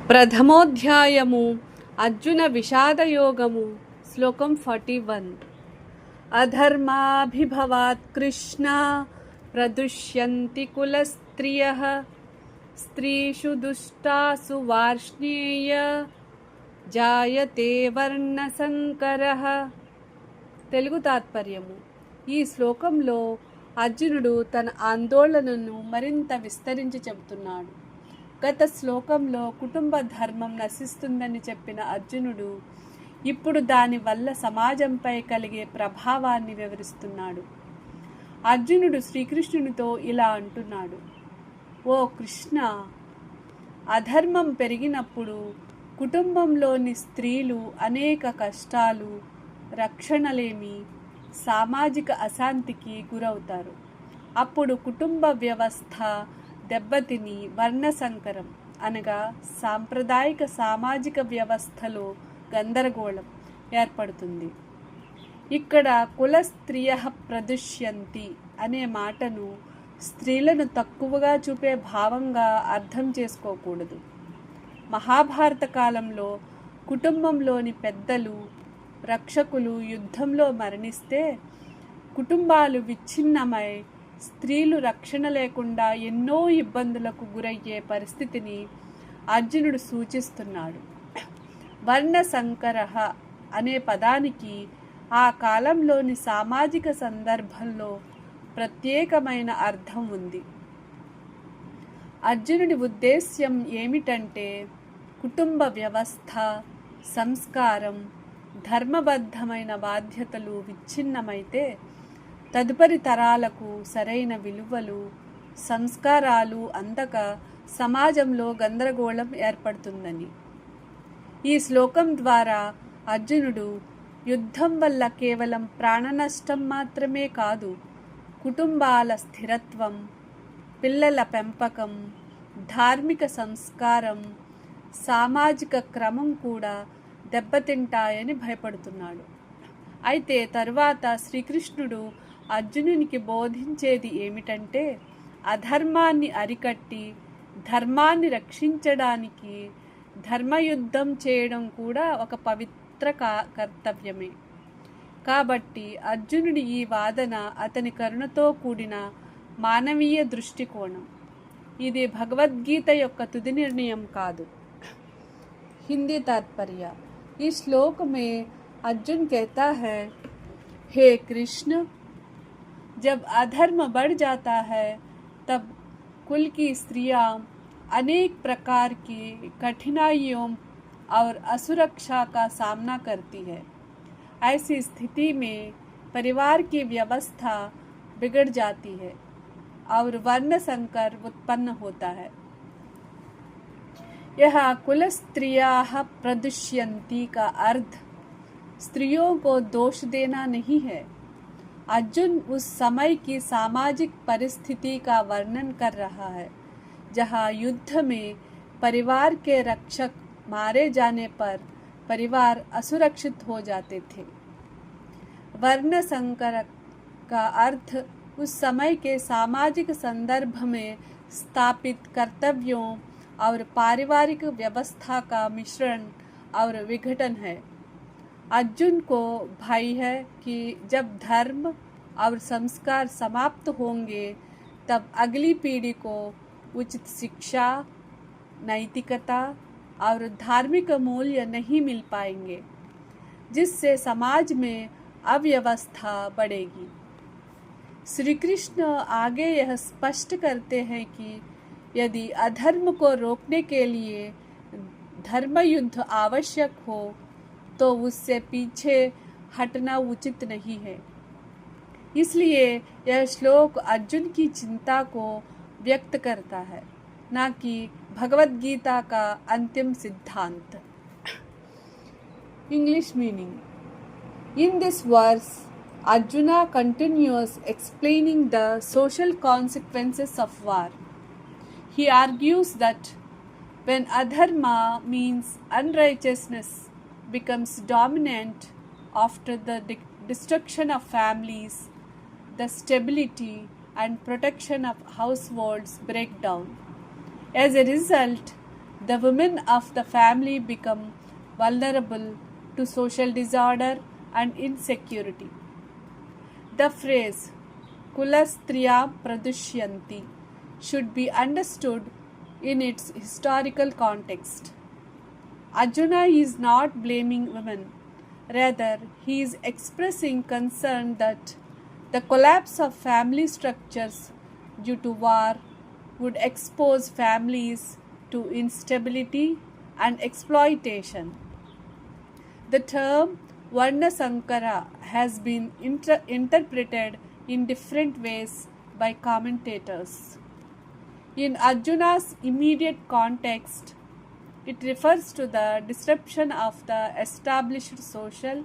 ప్రథమోధ్యాయము అర్జున విషాదయోగము శ్లోకం 41. అధర్మాభిభవాత్ కృష్ణ ప్రదుష్యంతి కులస్త్రియః స్త్రీషు దుష్టాసు వార్ష్ణేయ జాయతే వర్ణసంకరః. తెలుగు తాత్పర్యము. ఈ శ్లోకంలో అర్జునుడు తన ఆందోళనను మరింత విస్తరించి చెబుతున్నాడు. గత శ్లోకంలో కుటుంబ ధర్మం నశిస్తుందని చెప్పిన అర్జునుడు ఇప్పుడు దానివల్ల సమాజంపై కలిగే ప్రభావాన్ని వివరిస్తున్నాడు. అర్జునుడు శ్రీకృష్ణునితో ఇలా అంటున్నాడు: ఓ కృష్ణ, అధర్మం పెరిగినప్పుడు కుటుంబంలోని స్త్రీలు అనేక కష్టాలు, రక్షణలేమి, సామాజిక అశాంతికి గురవుతారు. అప్పుడు కుటుంబ వ్యవస్థ దెబ్బతిని వర్ణసంకరం అనగా సాంప్రదాయిక సామాజిక వ్యవస్థలో గందరగోళం ఏర్పడుతుంది. ఇక్కడ కుల స్త్రియ ప్రదుష్యంతి అనే మాటను స్త్రీలను తక్కువగా చూపే భావంగా అర్థం చేసుకోకూడదు. మహాభారత కాలంలో కుటుంబంలోని పెద్దలు, రక్షకులు యుద్ధంలో మరణిస్తే కుటుంబాలు విచ్ఛిన్నమై స్త్రీలు రక్షణ లేకుండా ఎన్నో ఇబ్బందులకు గురయ్యే పరిస్థితిని అర్జునుడు సూచిస్తున్నాడు. వర్ణ సంకరః అనే పదానికి ఆ కాలంలోని సామాజిక సందర్భంలో ప్రత్యేకమైన అర్థం ఉంది. అర్జునుడి ఉద్దేశ్యం ఏమిటంటే, కుటుంబ వ్యవస్థ, సంస్కారం, ధర్మబద్ధమైన బాధ్యతలు విచ్ఛిన్నమైతే తదుపరి తరాలకు సరైన విలువలు, సంస్కారాలు అందక సమాజంలో గందరగోళం ఏర్పడుతుందని. ఈ శ్లోకం ద్వారా అర్జునుడు యుద్ధం వల్ల కేవలం ప్రాణ నష్టం మాత్రమే కాదు, కుటుంబాల స్థిరత్వం, పిల్లల పెంపకం, ధార్మిక సంస్కారం, సామాజిక క్రమం కూడా దెబ్బతింటాయని భయపడుతున్నాడు. అయితే తరువాత శ్రీకృష్ణుడు అర్జునునికి బోధించేది ఏమిటంటే, అధర్మాన్ని అరికట్టి ధర్మాన్ని రక్షించడానికి ధర్మయుద్ధం చేయడం కూడా ఒక పవిత్ర కర్తవ్యమే. కాబట్టి అర్జునుడి ఈ వాదన అతని కరుణతో కూడిన మానవీయ దృష్టికోణం. ఇది భగవద్గీత యొక్క తుది నిర్ణయం కాదు. हिंदी तात्पर्य. इस श्लोक में अर्जुन कहता है, हे कृष्ण, जब अधर्म बढ़ जाता है तब कुल की स्त्रियां अनेक प्रकार की कठिनाइयों और असुरक्षा का सामना करती है. ऐसी स्थिति में परिवार की व्यवस्था बिगड़ जाती है और वर्ण संकर उत्पन्न होता है. यह कुल स्त्रियाः प्रदुष्यन्ति का अर्थ स्त्रियों को दोष देना नहीं है. अर्जुन उस समय की सामाजिक परिस्थिति का वर्णन कर रहा है जहाँ युद्ध में परिवार के रक्षक मारे जाने पर परिवार असुरक्षित हो जाते थे. वर्ण संकर का अर्थ उस समय के सामाजिक संदर्भ में स्थापित कर्तव्यों और पारिवारिक व्यवस्था का मिश्रण और विघटन है. अर्जुन को भय है कि जब धर्म और संस्कार समाप्त होंगे तब अगली पीढ़ी को उचित शिक्षा, नैतिकता और धार्मिक मूल्य नहीं मिल पाएंगे, जिससे समाज में अव्यवस्था बढ़ेगी. श्री कृष्ण आगे यह स्पष्ट करते हैं कि यदि अधर्म को रोकने के लिए धर्मयुद्ध आवश्यक हो तो उससे पीछे हटना उचित नहीं है. इसलिए यह श्लोक अर्जुन की चिंता को व्यक्त करता है, न कि भगवद गीता का अंतिम सिद्धांत. English meaning. In this verse, Arjuna continues explaining the social consequences of war. He argues that when adharma means unrighteousness becomes dominant after the destruction of families, the stability and protection of households break down. As a result, the women of the family become vulnerable to social disorder and insecurity. The phrase Kulastriya Pradushyanti should be understood in its historical context. Arjuna is not blaming women. Rather, he is expressing concern that the collapse of family structures due to war would expose families to instability and exploitation. The term Varna Sankara has been interpreted in different ways by commentators. In Arjuna's immediate context, it refers to the disruption of the established social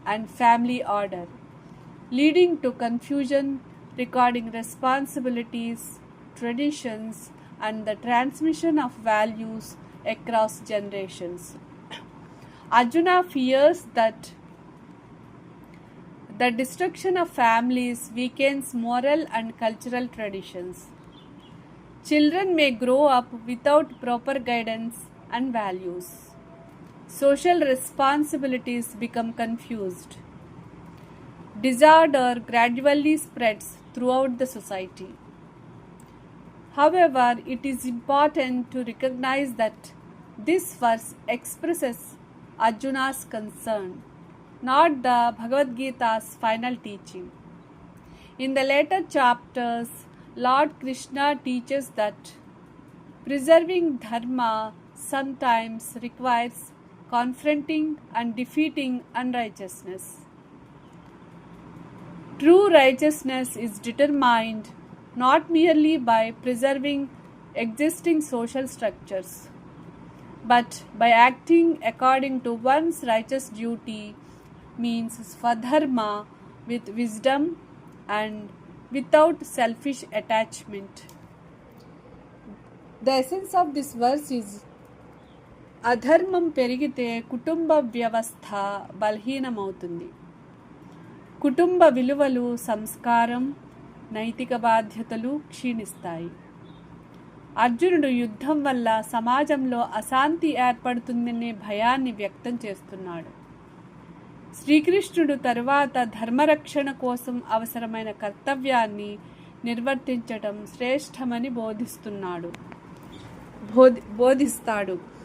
and family order, leading to confusion regarding responsibilities, traditions, and the transmission of values across generations. Arjuna fears that the destruction of families weakens moral and cultural traditions. Children may grow up without proper guidance and values. Social responsibilities become confused. Disorder gradually spreads throughout the society. However, it is important to recognize that this verse expresses Arjuna's concern, not the Bhagavad Gita's final teaching. In the later chapters, Lord Krishna teaches that preserving dharma sometimes requires confronting and defeating unrighteousness. True righteousness is determined not merely by preserving existing social structures, but by acting according to one's righteous duty, means swadharma, with wisdom and without selfish attachment. The essence of this verse is అధర్మం పెరిగితే కుటుంబ వ్యవస్థ బలహీనమవుతుంది. కుటుంబ విలువలు, సంస్కారం, నైతిక బాధ్యతలు క్షీణిస్తాయి. అర్జునుడు యుద్ధం వల్ల సమాజంలో అశాంతి ఏర్పడుతుందనే భయాన్ని వ్యక్తం చేస్తున్నాడు. శ్రీకృష్ణుడు తరువాత ధర్మరక్షణ కోసం అవసరమైన కర్తవ్యాన్ని నిర్వర్తించటం శ్రేష్టమని బోధిస్తాడు.